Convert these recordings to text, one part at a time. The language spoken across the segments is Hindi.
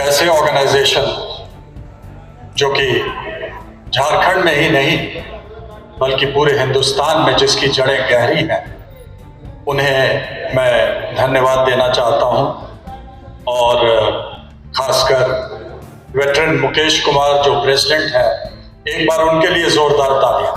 ऐसे ऑर्गेनाइजेशन जो कि झारखंड में ही नहीं बल्कि पूरे हिंदुस्तान में जिसकी जड़ें गहरी हैं, उन्हें मैं धन्यवाद देना चाहता हूं। और खासकर वेटरन मुकेश कुमार जो प्रेसिडेंट हैं, एक बार उनके लिए जोरदार तालियां।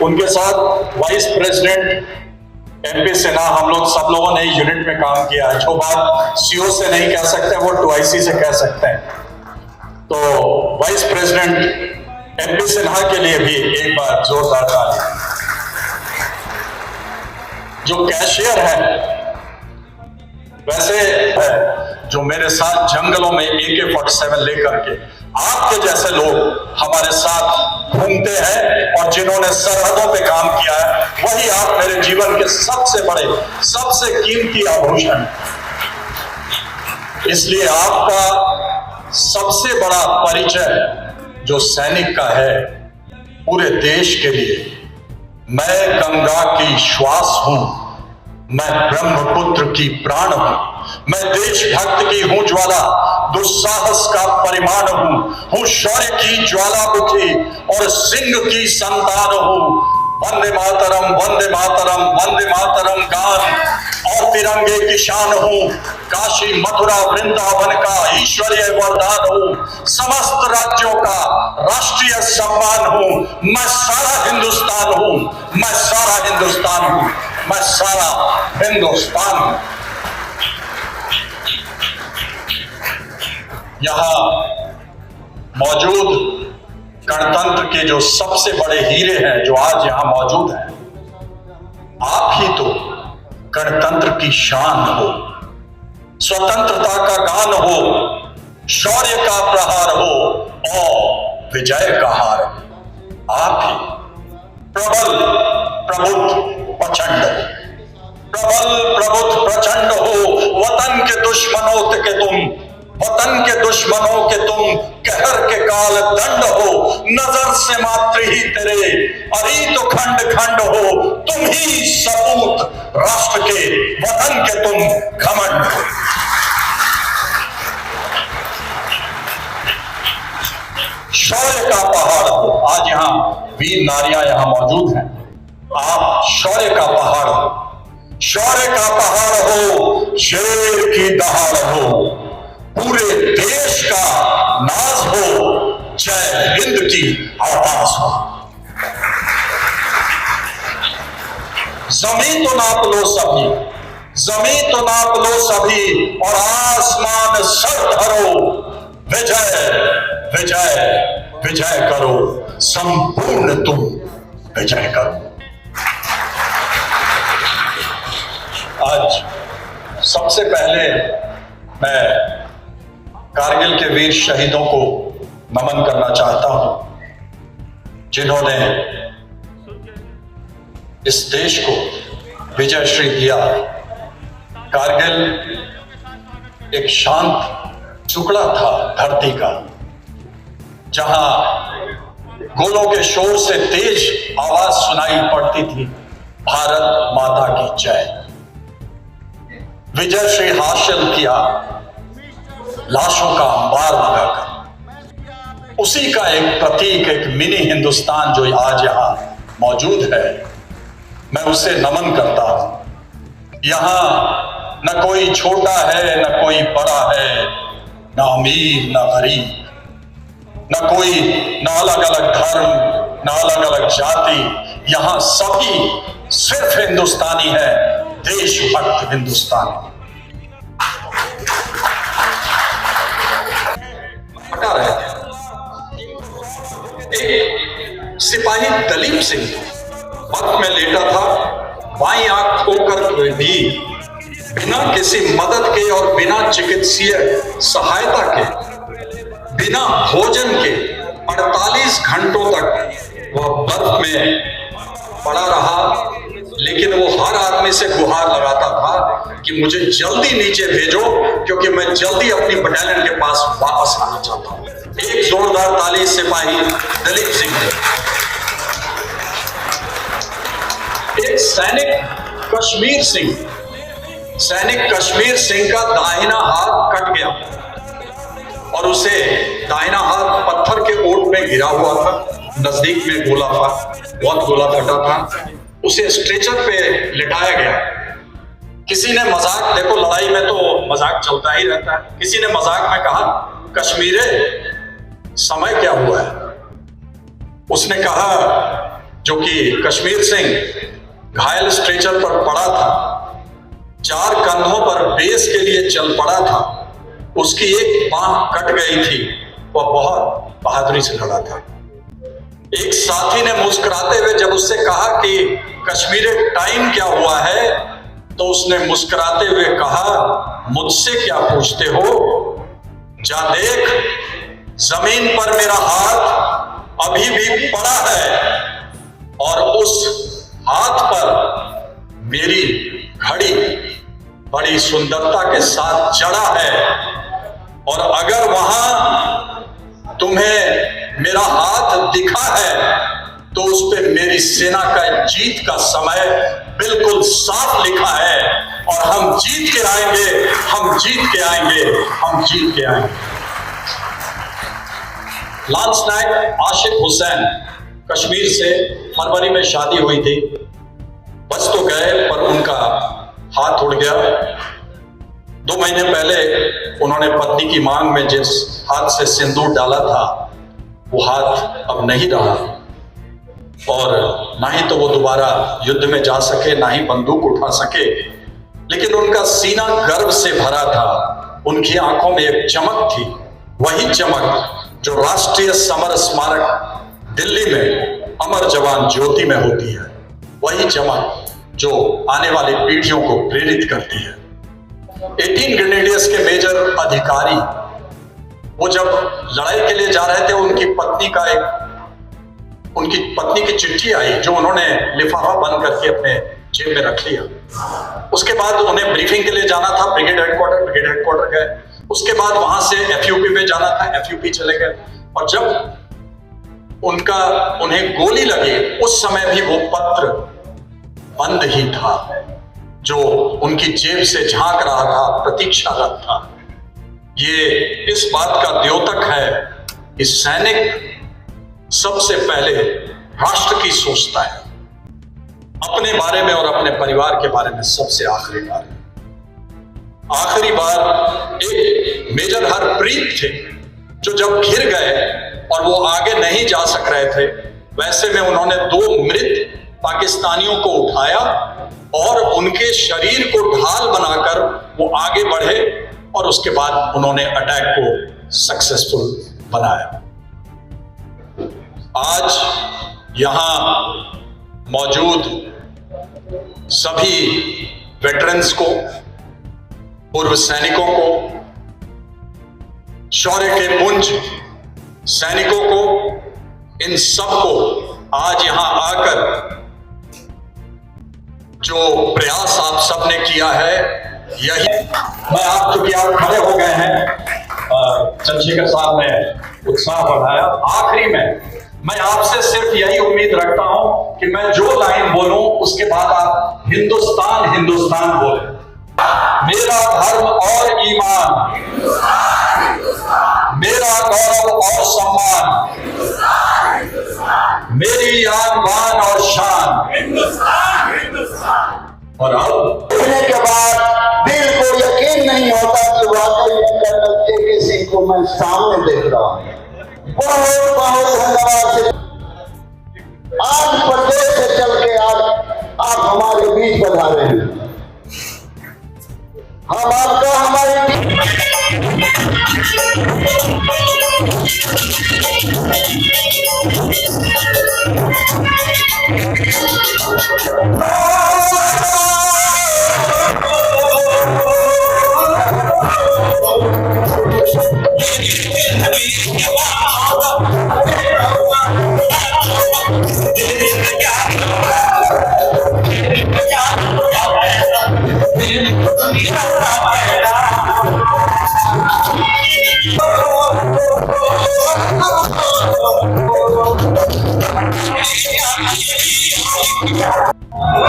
उनके साथ वाइस प्रेसिडेंट MP सिन्हा, हम लोग सब लोगों ने यूनिट में काम किया है। जो बात CO से नहीं कह सकते वो 2IC से कह सकते हैं। तो वाइस प्रेसिडेंट MP सिन्हा के लिए भी एक बार जोरदार ताली। जो कैशियर है, वैसे है जो मेरे साथ जंगलों में AK-47 लेकर के आपके जैसे लोग हमारे साथ घूमते हैं और जिन्होंने सरहदों पे काम किया है, वही आप मेरे जीवन के सबसे बड़े, सबसे कीमती आभूषण। इसलिए आपका सबसे बड़ा परिचय जो सैनिक का है पूरे देश के लिए, मैं गंगा की श्वास हूं, मैं ब्रह्मपुत्र की प्राण हूं, मैं देशभक्त की हूं ज्वाला, दुस्साहस का परिमाण हूं शौर्य की ज्वालामुखी और सिंह की संतान हूं। वंदे मातरम, वंदे मातरम, वंदे मातरम गान और तिरंगे की शान हूं। काशी मथुरा वृंदावन का ईश्वरीय वरदान हूं। समस्त राज्यों का राष्ट्रीय सम्मान हूं। मैं सारा हिंदुस्तान हूं, मैं सारा हिंदुस्तान हूं, मैं सारा हिंदुस्तान हूं। यहां मौजूद गणतंत्र के जो सबसे बड़े हीरे हैं, जो आज यहां मौजूद हैं, आप ही तो गणतंत्र की शान हो, स्वतंत्रता का गान हो, शौर्य का प्रहार हो और विजय का हार। आप ही प्रबल प्रबुद्ध प्रचंड, प्रबल प्रबुद्ध प्रचंड हो। वतन के दुश्मनों के तुम, वतन के दुश्मनों के तुम कहर के काल दंड हो। नजर से मात्र ही तेरे अरी तो खंड खंड हो। तुम ही सपूत राष्ट्र के, वतन के तुम घमंड हो। शौर्य का पहाड़ हो। आज यहाँ वीर नारियां यहाँ मौजूद हैं। आप शौर्य का पहाड़ हो, शौर्य का पहाड़ हो, शेर की दहाड़ हो, पूरे देश का नाज हो, जय हिंद की आवाज हो। जमीन तो नाप लो सभी, जमीन तो नाप लो सभी और आसमान सर धरो। विजय विजय विजय करो, संपूर्ण तुम विजय करो। आज सबसे पहले मैं कारगिल के वीर शहीदों को नमन करना चाहता हूं, जिन्होंने इस देश को विजय श्री दिया। कारगिल एक शांत टुकड़ा था धरती का, जहां गोलों के शोर से तेज आवाज सुनाई पड़ती थी, भारत माता की जय। विजय श्री हासिल किया लाशों का अंबार लगाकर। उसी का एक प्रतीक, एक मिनी हिंदुस्तान जो आज यहां मौजूद है, मैं उसे नमन करता हूं। यहां न कोई छोटा है न कोई बड़ा है, न अमीर न गरीब, न कोई, न अलग अलग धर्म, न अलग अलग जाति। यहां सभी सिर्फ हिंदुस्तानी है, देशभक्त हिंदुस्तानी। एक सिपाही दलीप सिंह वक्त में लेटा था, बाईं आंख खोकर भी बिना किसी मदद के और बिना चिकित्सीय सहायता के, बिना भोजन के 48 घंटों तक वह बर्फ में पड़ा रहा। लेकिन वो हर आदमी से गुहार लगाता था कि मुझे जल्दी नीचे भेजो, क्योंकि मैं जल्दी अपनी बटालियन के पास वापस आना चाहता हूं। एक जोरदार ताली सिपाही दलीप सिंह ने। एक सैनिक कश्मीर सिंह सैनिक कश्मीर सिंह का दाहिना हाथ कट गया और उसे दाहिना हाथ पत्थर के ओट में गिरा हुआ था। नजदीक में गोला था, बहुत गोला फटा था। उसे स्ट्रेचर पे लिटाया गया। किसी ने मजाक, देखो लड़ाई में तो मजाक चलता ही रहता है, किसी ने मजाक में कहा, कश्मीरे समय क्या हुआ है? उसने कहा, जो कि कश्मीर सिंह घायल स्ट्रेचर पर पड़ा था, 4 कंधों पर बेस के लिए चल पड़ा था, उसकी एक बांह कट गई थी, वह बहुत बहादुरी से लड़ा था। एक साथी ने मुस्कुराते हुए जब उससे कहा कि कश्मीरे टाइम क्या हुआ है, तो उसने मुस्कुराते हुए कहा, मुझसे क्या पूछते हो? जा देख, जमीन पर मेरा हाथ अभी भी पड़ा है और उस हाथ पर मेरी घड़ी बड़ी सुंदरता के साथ जड़ा है। और अगर वहां तुम्हें मेरा हाथ दिखा है तो उस पे मेरी सेना का जीत का समय बिल्कुल साफ लिखा है। और हम जीत के आएंगे, हम जीत के आएंगे, हम जीत के आएंगे। लांस नायक आशिक हुसैन, कश्मीर से फरवरी में शादी हुई थी। बच तो गए पर उनका हाथ उड़ गया। 2 महीने पहले उन्होंने पत्नी की मांग में जिस हाथ से सिंदूर डाला था, वो हाथ अब नहीं रहा और ना ही तो वो दोबारा युद्ध में जा सके, ना ही बंदूक उठा सके। लेकिन उनका सीना गर्व से भरा था। उनकी आंखों में एक चमक थी, वही चमक जो राष्ट्रीय समर स्मारक दिल्ली में अमर जवान ज्योति में होती है, वही चमक जो आने वाली पीढ़ियों को प्रेरित करती है। 18 ग्रेनेडियर्स के मेजर अधिकारी, वो जब लड़ाई के लिए जा रहे थे, उनकी पत्नी की चिट्ठी आई जो उन्होंने लिफाफा बंद करके अपने जेब में रख लिया। उसके बाद उन्हें ब्रीफिंग के लिए जाना था ब्रिगेड हेडक्वार्टर गए। उसके बाद वहां से एफयूपी में जाना था, एफयूपी चले गए। और जब उन्हें गोली लगी, उस समय भी वो पत्र बंद ही था जो उनकी जेब से झांक रहा था, प्रतीक्षारत था। ये इस बात का द्योतक है कि सैनिक सबसे पहले राष्ट्र की सोचता है, अपने बारे में और अपने परिवार के बारे में सबसे आखिरी बार एक मेजर हरप्रीत थे जो जब घिर गए और वो आगे नहीं जा सक रहे थे, वैसे में उन्होंने 2 मृत पाकिस्तानियों को उठाया और उनके शरीर को ढाल बनाकर वो आगे बढ़े और उसके बाद उन्होंने अटैक को सक्सेसफुल बनाया। आज यहां मौजूद सभी वेटरन्स को, पूर्व सैनिकों को, शौर्य के पुंज सैनिकों को, इन सबको आज यहां आकर जो प्रयास आप सबने किया है, यही चूंकि आप खड़े हो गए हैं, चंद्रशेखर साहब ने उत्साह बढ़ाया। आखिरी में मैं आपसे सिर्फ यही उम्मीद रखता हूं कि मैं जो लाइन बोलूं उसके बाद आप हिंदुस्तान हिंदुस्तान बोले। मेरा धर्म और ईमान, मेरा गौरव और सम्मान, मेरी आन बान और शान। और अब देखने के बाद दिल को यकीन नहीं होता कि वाकई में कर्नल के सिंह को मैं सामने देख रहा हूं। बहुत बहुत धन्यवाद से आज प्रदेश से चल के आज आप हमारे बीच पधारे हैं। हम आपका हमारी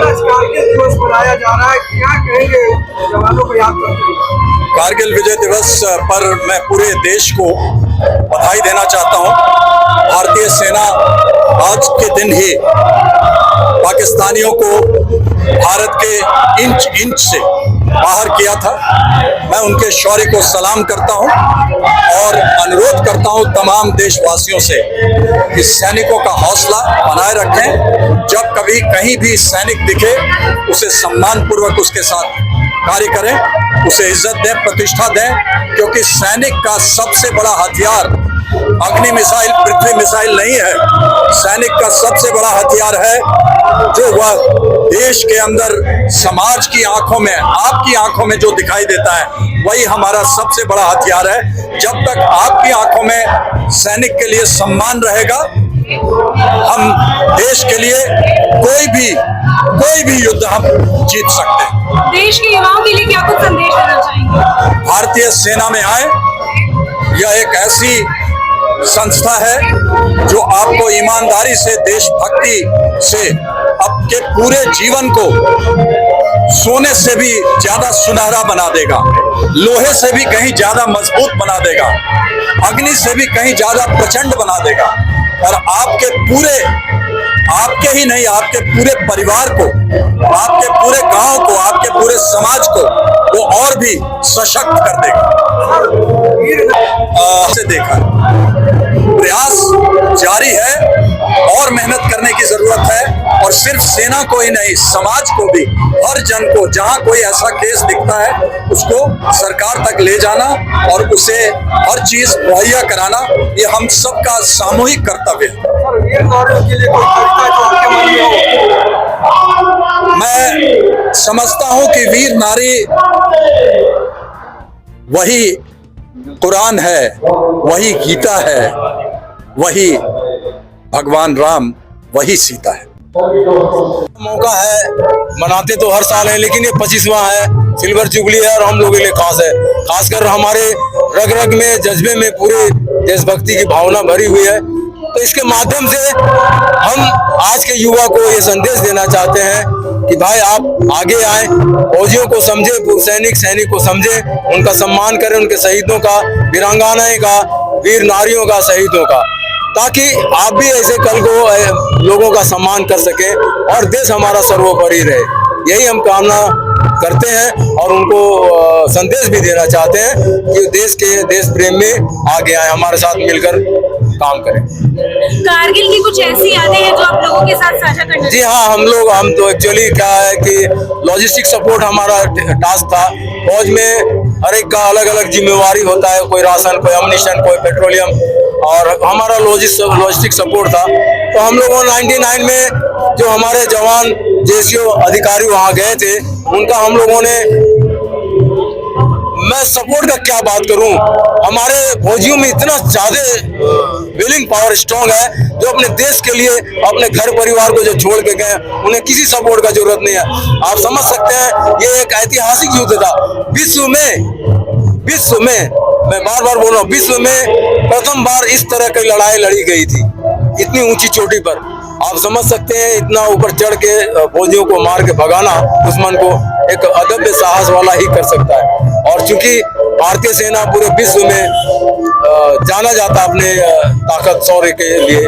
आज कारगिल दिवस मनाया जा रहा है, क्या कहेंगे जवानों को याद करते हुए? कारगिल विजय दिवस पर मैं पूरे देश को बधाई देना चाहता हूं। भारतीय सेना आज के दिन ही पाकिस्तानियों को भारत के इंच इंच से बाहर किया था। मैं उनके शौर्य को सलाम करता हूं और अनुरोध करता हूं तमाम देशवासियों से कि सैनिकों का हौसला बनाए रखें। जब कभी कहीं भी सैनिक दिखे उसे सम्मानपूर्वक उसके साथ कार्य करें, उसे इज्जत दें, प्रतिष्ठा दें, क्योंकि सैनिक का सबसे बड़ा हथियार अग्नि मिसाइल, पृथ्वी मिसाइल नहीं है। सैनिक का सबसे बड़ा हथियार है जो वह देश के अंदर समाज की आंखों में, आपकी आंखों में जो दिखाई देता है, वही हमारा सबसे बड़ा हथियार है। जब तक आपकी आंखों में सैनिक के लिए सम्मान रहेगा, हम देश के लिए कोई भी युद्ध हम जीत सकते हैं। देश के युवाओं के लिए क्या कुछ संदेश देना चाहेंगे? भारतीय सेना में आए। यह एक ऐसी संस्था है जो आपको ईमानदारी से, देशभक्ति से आपके पूरे जीवन को सोने से भी ज्यादा सुनहरा बना देगा, लोहे से भी कहीं ज्यादा मजबूत बना देगा, अग्नि से भी कहीं ज्यादा प्रचंड बना देगा और आपके ही नहीं, आपके पूरे परिवार को, आपके पूरे गांव को, आपके पूरे समाज को वो और भी सशक्त कर देगा। से देखा प्रयास जारी है और मेहनत करने की जरूरत है, और सिर्फ सेना को ही नहीं, समाज को भी, हर जन को, जहां कोई ऐसा केस दिखता है उसको सरकार तक ले जाना और उसे हर चीज मुहैया कराना, ये हम सबका सामूहिक कर्तव्य है। मैं समझता हूं कि वीर नारी वही कुरान है, वही गीता है, वही भगवान राम, वही सीता है। मौका है, मनाते तो हर साल है, लेकिन ये 25वां है, सिल्वर जुबली है और हम लोगों के लिए खास है। खासकर हमारे रग रग में, जज्बे में पूरे देशभक्ति की भावना भरी हुई है। तो इसके माध्यम से हम आज के युवा को ये संदेश देना चाहते हैं कि भाई आप आगे आए, फौजियों को समझे, सैनिक को समझे, उनका सम्मान करें, उनके शहीदों का, वीरांगनाएं का, वीर नारियों का, शहीदों का, ताकि आप भी ऐसे कल को लोगों का सम्मान कर सके और देश हमारा सर्वोपरि रहे। यही हम कामना करते हैं और उनको संदेश भी देना चाहते हैं कि देश प्रेम में आगे आए, हमारे साथ मिलकर काम करें। कारगिल की कुछ ऐसी यादें हैं जो आप लोगों के साथ साझा करना? जी हाँ, हम तो एक्चुअली क्या है कि लॉजिस्टिक सपोर्ट हमारा टास्क था। फौज में हर एक का अलग अलग जिम्मेवारी होता है, कोई राशन, कोई अम्युनिशन, कोई पेट्रोलियम, और हमारा लॉजिस्टिक सपोर्ट था। तो हम लोगों 99 में जो हमारे जवान जेसीओ अधिकारी वहाँ गए थे, उनका हम लोगों ने, मैं सपोर्ट का क्या बात करूं, हमारे फौजियों में इतना ज्यादा विलिंग पावर स्ट्रांग है, जो अपने देश के लिए, अपने घर परिवार को जो छोड़ के गए, उन्हें किसी सपोर्ट का जरूरत नहीं है। आप समझ सकते हैं, ये एक ऐतिहासिक युद्ध था। विश्व में मैं बार बार बोल रहा हूँ, विश्व में प्रथम बार इस तरह की लड़ाई लड़ी गई थी, इतनी ऊंची चोटी पर। आप समझ सकते हैं, इतना ऊपर चढ़ के फौजियों को मार के भगाना दुश्मन को एक अदम्य साहस वाला ही कर सकता है। और चूंकि भारतीय सेना पूरे विश्व में जाना जाता अपने ताकत, शौर्य के लिए,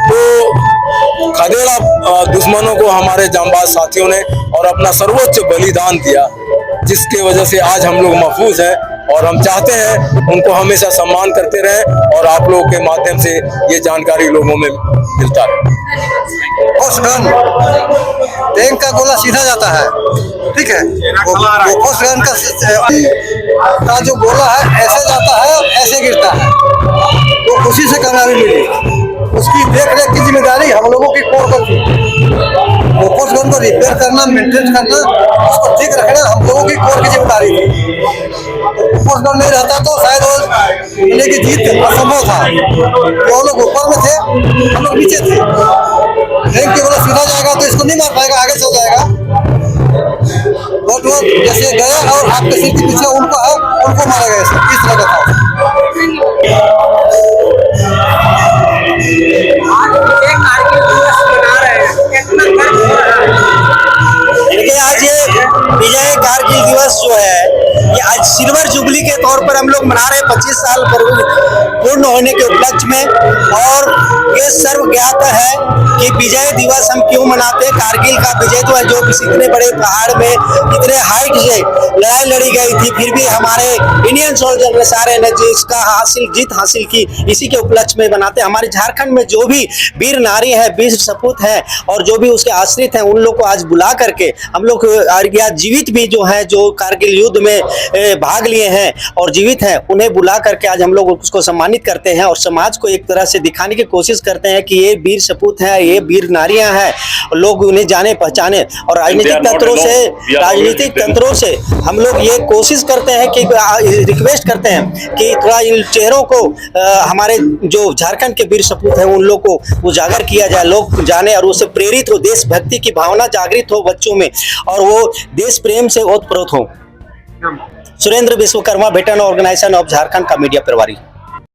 तो खदेड़ा दुश्मनों को हमारे जांबाज साथियों ने और अपना सर्वोच्च बलिदान दिया, जिसके वजह से आज हम लोग महफूज हैं। और हम चाहते हैं उनको हमेशा सम्मान करते रहें और आप लोगों के माध्यम से ये जानकारी लोगों में मिलता रहे। टैंक का गोला सीधा जाता है, ठीक है, वो पोस्ट गन का जो गोला है ऐसे जाता है और ऐसे गिरता है, तो खुशी से कामयाबी मिली। उसकी देख रेख की जिम्मेदारी हम लोगों की कोर पर थी। वो पोस्ट गन को रिपेयर करना, मेंटेन करना, उसको ठीक रखना हम लोगों की कोर की जिम्मेदारी थी। पोस्ट गन नहीं रहता तो शायद वो इंडिया की जीत असंभव था। वो लोग ऊपर में थे, हम लोग नीचे थे। टैंक के गोला सीधा जाएगा तो इसको नहीं मार पाएगा, आगे चल जाएगा। और वो जैसे गया और आपके सिर के पीछे उनको है, उनको मारा गया। इस तरह का था। 25 साल पूर्ण होने के उपलक्ष्य में, और ये सर्वज्ञात है कि विजय दिवस हम क्यों मनाते हैं। कारगिल का विजय जो है, जो इतने बड़े पहाड़ में इतने हाइट से लड़ाई लड़ी गई थी, फिर भी हमारे इंडियन सोल्जर ने सारे ने जिसका जीत हासिल की, इसी के उपलक्ष्य में बनाते हैं। हमारे झारखंड में जो भी वीर नारी है, वीर सपूत है, और जो भी उसके आश्रित हैं, उन लोग को आज बुला करके हम लोग जीवित भी जो है, जो कारगिल युद्ध में भाग लिए हैं और जीवित हैं, उन्हें बुला करके आज हम लोग उसको सम्मानित करते हैं और समाज को एक तरह से दिखाने की कोशिश करते हैं कि ये वीर सपूत है, ये वीर नारियां हैं, लोग उन्हें जाने पहचाने। और राजनीतिक तंत्रों से हम लोग ये कोशिश करते हैं कि रिक्वेस्ट करते हैं कि थोड़ा इन चेहरों को हमारे जो झारखंड के वीर सपूत हैं उन लोग को उजागर किया जाए, लोग जाने और उससे प्रेरित हो, देशभक्ति की भावना जागृत हो बच्चों में, और वो देश प्रेम से ओतप्रोत हो। Surendra Vishwakarma, veteran organisation of Jharkhand का मीडिया प्रभारी।